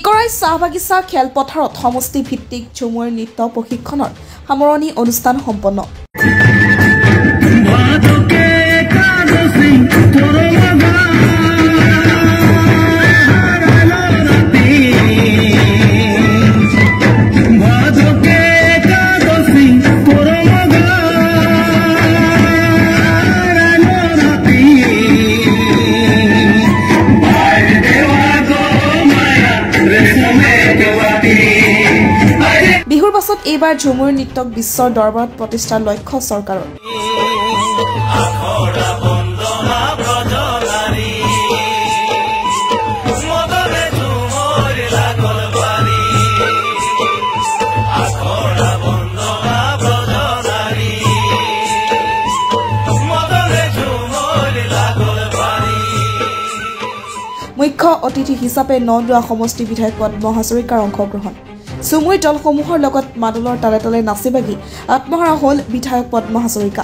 ডিকৰাই চাহবাগিচা খেলপথাৰত সমষ্টি ভিত্তিক ঝুমুৰ নৃত্য প্ৰশিক্ষণৰ সামৰণি অনুষ্ঠান সম্পন্ন। বিহুৰ পাছত এইবাৰ ঝুমুৰ নৃত্যক বিশ্বৰ দৰবাৰত প্ৰতিষ্ঠাৰ লক্ষ্য চৰকাৰৰ। মুখ্য অতিথি হিচাপে নন্দুৱা সমষ্টি বিধায়ক পদ্ম হাজৰিকাৰ অংশগ্ৰহণ। ঝুমুৰ দলসমূহৰ লগত মাদলৰ তালে তালে নাচি বাগি আত্মহাৰা হ'ল বিধায়ক পদ্ম হাজৰিকা।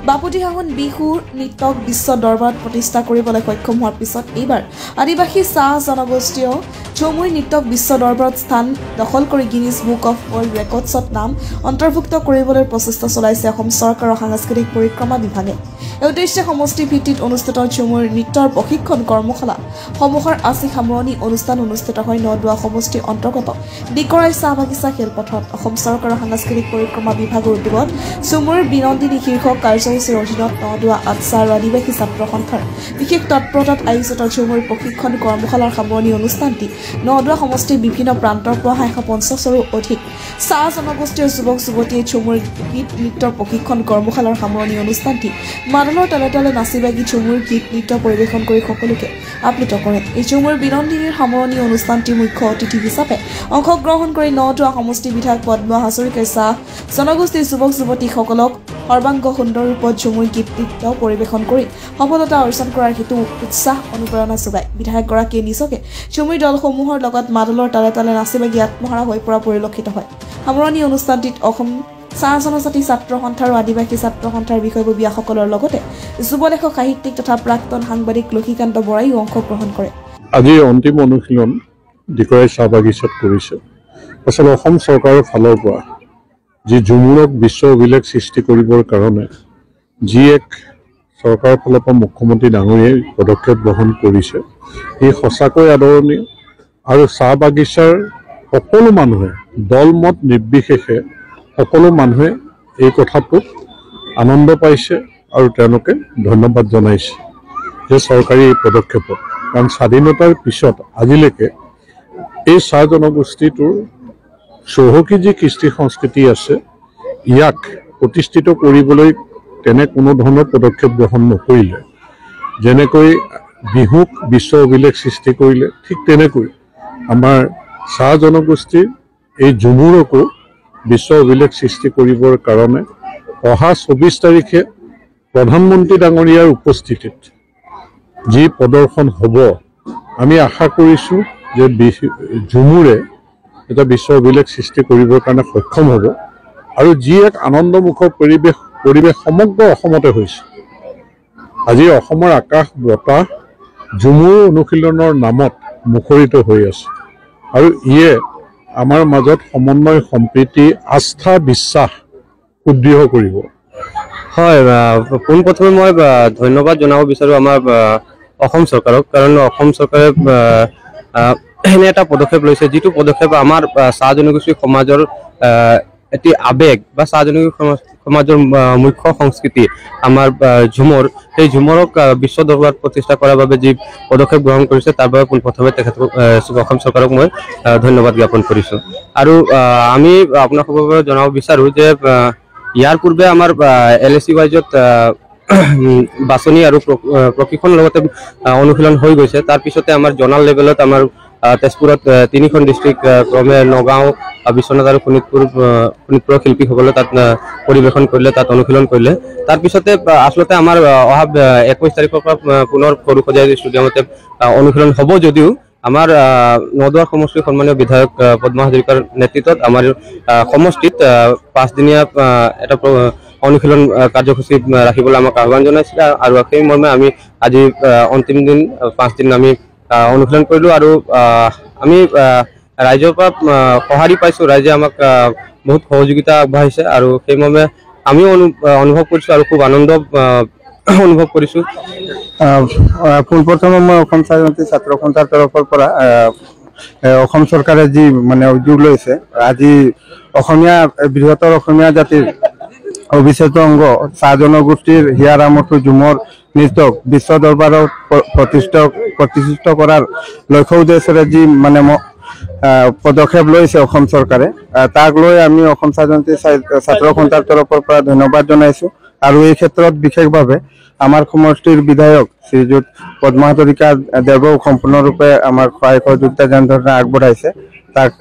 বাপুতিসাহোন বিহু নৃত্যক বিশ্ব দৰবাৰত প্ৰতিষ্ঠা কৰিবলৈ সক্ষম হোৱাৰ পিছত এইবাৰ আদিবাসী চাহ জনগোষ্ঠীয় ঝুমুৰ নৃত্যক বিশ্ব দৰবাৰত স্থান দখল কৰি গিনিজ বুক অফ ৱৰ্ল্ড ৰেকৰ্ডছত নাম অন্তৰ্ভুক্ত কৰিবলৈ প্ৰচেষ্টা চলাইছে অসম চৰকাৰৰ সাংস্কৃতিক পৰিক্ৰমা বিভাগে। এই উদ্দেশ্যে সমষ্টি ভিত্তিত অনুষ্ঠিত ঝুমুৰ নৃত্যৰ প্ৰশিক্ষণ কৰ্মশালা সমূহৰ আজি সামৰণি অনুষ্ঠান অনুষ্ঠিত হয় নন্দুৱা সমষ্টিৰ অন্তৰ্গত ডিকৰাই চাহবাগিচা খেলপথাৰত। অসম চৰকাৰৰ সাংস্কৃতিক পৰিক্ৰমা বিভাগৰ উদ্যোগত ঝুমুৰ বিনন্দিনী শীৰ্ষক কাৰ্যসূচীৰ অধীনত নন্দুৱা আদছা আৰু আদিবাসী ছাত্ৰ সন্থাৰ বিশেষ তৎপৰতাত আয়োজিত ঝুমুৰ প্ৰশিক্ষণ কৰ্মশালাৰ সামৰণি অনুষ্ঠানটি নন্দুৱা সমষ্টিৰ বিভিন্ন প্ৰান্তৰ পৰা 150ৰো অধিক চাহ জনগোষ্ঠীয় যুৱক যুৱতীয়ে ঝুমুৰ গীত নৃত্যৰ প্ৰশিক্ষণ কৰ্মশালাৰ সামৰণি অনুষ্ঠানটি মাদলৰ তালে তালে নাচি বাগি ঝুমুৰ গীত নৃত্য পৰিৱেশন কৰি সকলোকে আপ্লুত কৰে। এই ঝুমুৰ বিনন্দিনীৰ সামৰণি অনুষ্ঠানটিৰ মুখ্য অতিথি হিচাপে অংশগ্ৰহণ কৰি নন্দুৱা সমষ্টি বিধায়ক পদ্ম হাজৰিকাই চাহ জনগোষ্ঠীৰ যুৱক যুৱতীসকলক সৰ্বাংগ সুন্দৰ ৰূপত ঝুমুৰ গীত নৃত্য পৰিৱেশন কৰি সফলতা অৰ্জন কৰাৰ হেতু উৎসাহ অনুপ্ৰেৰণা যোগায়। বিধায়কগৰাকীয়ে নিজকে ঝুমুৰ দলসমূহৰ লগত মাদলৰ তালে তালে নাচি বাগি আত্মহাৰা হৈ পৰা পৰিলক্ষিত হয়। সামৰণি অনুষ্ঠানটিত অসম চাহ জনজাতি ছাত্ৰ সন্থা আৰু আদিবাসী ছাত্ৰ সন্থাৰ বিষয়ববীয়াসকলৰ লগতে যুৱ লেখক সাহিত্যিক তথা প্ৰাক্তন সাংবাদিক লক্ষীকান্ত বৰাইও অংশগ্ৰহণ কৰে। আজি অন্তিম অনুশীলন ডিকৰাই চাহ বাগিচাত কৰিছে। আচলতে অসম চৰকাৰৰ ফালৰ পৰা যি ঝুমুৰক বিশ্ব অভিলেখ সৃষ্টি কৰিবৰ কাৰণে যি এক চৰকাৰৰ ফালৰ পৰা মুখ্যমন্ত্ৰী ডাঙৰীয়াই পদক্ষেপ গ্ৰহণ কৰিছে, ই সঁচাকৈ আদৰণীয়। আৰু চাহ বাগিচাৰ সকলো মানুহে দলমত নিৰ্বিশেষে সকলো মানুহে এই কথাটোত আনন্দ পাইছে আৰু তেওঁলোকে ধন্যবাদ জনাইছে যে চৰকাৰী এই পদক্ষেপত। কাৰণ স্বাধীনতাৰ পিছত আজিলৈকে এই চাহ জনগোষ্ঠীটোৰ চহকী যি কৃষ্টি সংস্কৃতি আছে, ইয়াক প্ৰতিষ্ঠিত কৰিবলৈ তেনে কোনো ধৰণৰ পদক্ষেপ গ্ৰহণ নকৰিলে। যেনেকৈ বিহুক বিশ্ব অভিলেখ সৃষ্টি কৰিলে, ঠিক তেনেকৈ আমাৰ চাহ জনগোষ্ঠীৰ এই ঝুমুৰকো বিশ্ব অভিলেখ সৃষ্টি কৰিবৰ কাৰণে অহা 24 তাৰিখে প্ৰধানমন্ত্ৰী ডাঙৰীয়াৰ উপস্থিতিত যি প্ৰদৰ্শন হ'ব, আমি আশা কৰিছোঁ যে ঝুমুৰে এটা বিশ্ব অভিলেখ সৃষ্টি কৰিবৰ কাৰণে সক্ষম হ'ব। আৰু যি এক আনন্দমুখৰ পৰিৱেশ সমগ্ৰ অসমতে হৈছে। আজি অসমৰ আকাশ বতাহ ঝুমুৰ অনুশীলনৰ নামত মুখৰিত হৈ আছে আৰু ইয়ে আমাৰ মাজত সমন্বয়, সম্প্ৰীতি, আস্থা, বিশ্বাস সুদৃঢ় কৰিব। হয়, পোনপ্ৰথমে মই ধন্যবাদ জনাব বিচাৰোঁ আমাৰ অসম চৰকাৰক। কাৰণ অসম চৰকাৰে এনে এটা পদক্ষেপ লৈছে, যিটো পদক্ষেপ আমাৰ চাহ জনগোষ্ঠী সমাজৰ এটি আবেগ বা চাহ জনগোষ্ঠী সমাজৰ মুখ্য সংস্কৃতি আমাৰ ঝুমুৰ, সেই ঝুমুৰক বিশ্ব দৰবাৰত প্ৰতিষ্ঠা কৰাৰ বাবে যি পদক্ষেপ গ্ৰহণ কৰিছে তাৰ বাবে পোনপ্ৰথমে তেখেতক অসম চৰকাৰক মই ধন্যবাদ জ্ঞাপন কৰিছোঁ। আৰু আমি আপোনালোকৰ জনাব বিচাৰোঁ যে ইয়াৰ পূৰ্বে আমাৰ LAC ৱাইজত বাছনি আৰু প্ৰশিক্ষণৰ লগতে অনুশীলন হৈ গৈছে। তাৰপিছতে আমাৰ জনাল লেভেলত আমাৰ তেজপুৰত 3খন ডিষ্ট্ৰিক্ট ক্ৰমে নগাঁও, বিশ্বনাথ আৰু শোণিতপুৰৰ শিল্পীসকলে তাত পৰিৱেশন কৰিলে, তাত অনুশীলন কৰিলে। তাৰপিছতে আচলতে আমাৰ অহা 21 তাৰিখৰ পৰা পুনৰ সৰুসজাই ষ্টেডিয়ামতে অনুশীলন হ'ব। যদিও আমাৰ নন্দুৱা সমষ্টিৰ সন্মানীয় বিধায়ক পদ্ম হাজৰিকাৰ নেতৃত্বত আমাৰ সমষ্টিত 5 দিনীয়া এটা অনুশীলন কাৰ্যসূচী ৰাখিবলৈ আমাক আহ্বান জনাইছিলে আৰু সেই মৰ্মে আমি আজি অন্তিম দিন 5 দিন আমি অনুশীলন কৰিলোঁ আৰু আমি ৰাইজৰ পৰা সঁহাৰি পাইছোঁ। ৰাইজে আমাক বহুত সহযোগিতা আগবঢ়াইছে আৰু সেইমৰ্মে আমিও অনুভৱ কৰিছোঁ আৰু খুব আনন্দ অনুভৱ কৰিছোঁ। পোনপ্ৰথমে মই অসম স্বাধীনতা ছাত্ৰ সন্থাৰ তৰফৰ পৰা অসম চৰকাৰে যি মানে উদ্যোগ লৈছে, আজি বৃহত্তৰ অসমীয়া জাতিৰ অবিচ্ছেদ্য অংগ চাহ জনগোষ্ঠীৰ হিয়াৰ আমঠু ঝুমৰ নৃত্যক বিশ্ব দৰবাৰত প্ৰতিষ্ঠিত কৰাৰ লক্ষ্য উদ্দেশ্যেৰে যি মানে পদক্ষেপ লৈছে অসম চৰকাৰে, তাক লৈ আমি অসম স্বাধীনতা ছাত্ৰ সন্থাৰ তৰফৰ পৰা ধন্যবাদ জনাইছোঁ। আৰু এই ক্ষেত্ৰত বিশেষভাৱে আমাৰ সমষ্টিৰ বিধায়ক শ্ৰীযুত পদ্মা হাজৰিকা দেৱক সম্পূৰ্ণৰূপে আমাৰ সহায় সহযোগিতা যেনেধৰণে আগবঢ়াইছে, তাক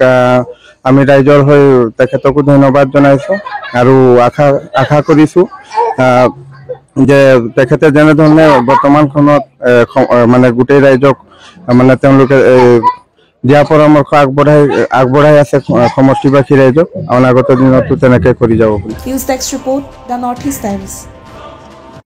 আমি ৰাইজৰ হৈ তেখেতকো ধন্যবাদ জনাইছোঁ আৰু আশা কৰিছোঁ যে তেখেতে যেনেধৰণে বৰ্তমান সময়ত মানে গোটেই ৰাইজক মানে তেওঁলোকে দিয়া পৰামৰ্শ আগবঢ়াই আছে সমষ্টিবাসী ৰাইজক, অনাগত দিনতো তেনেকৈ কৰি যাব বুলি। News desk report, the north east times.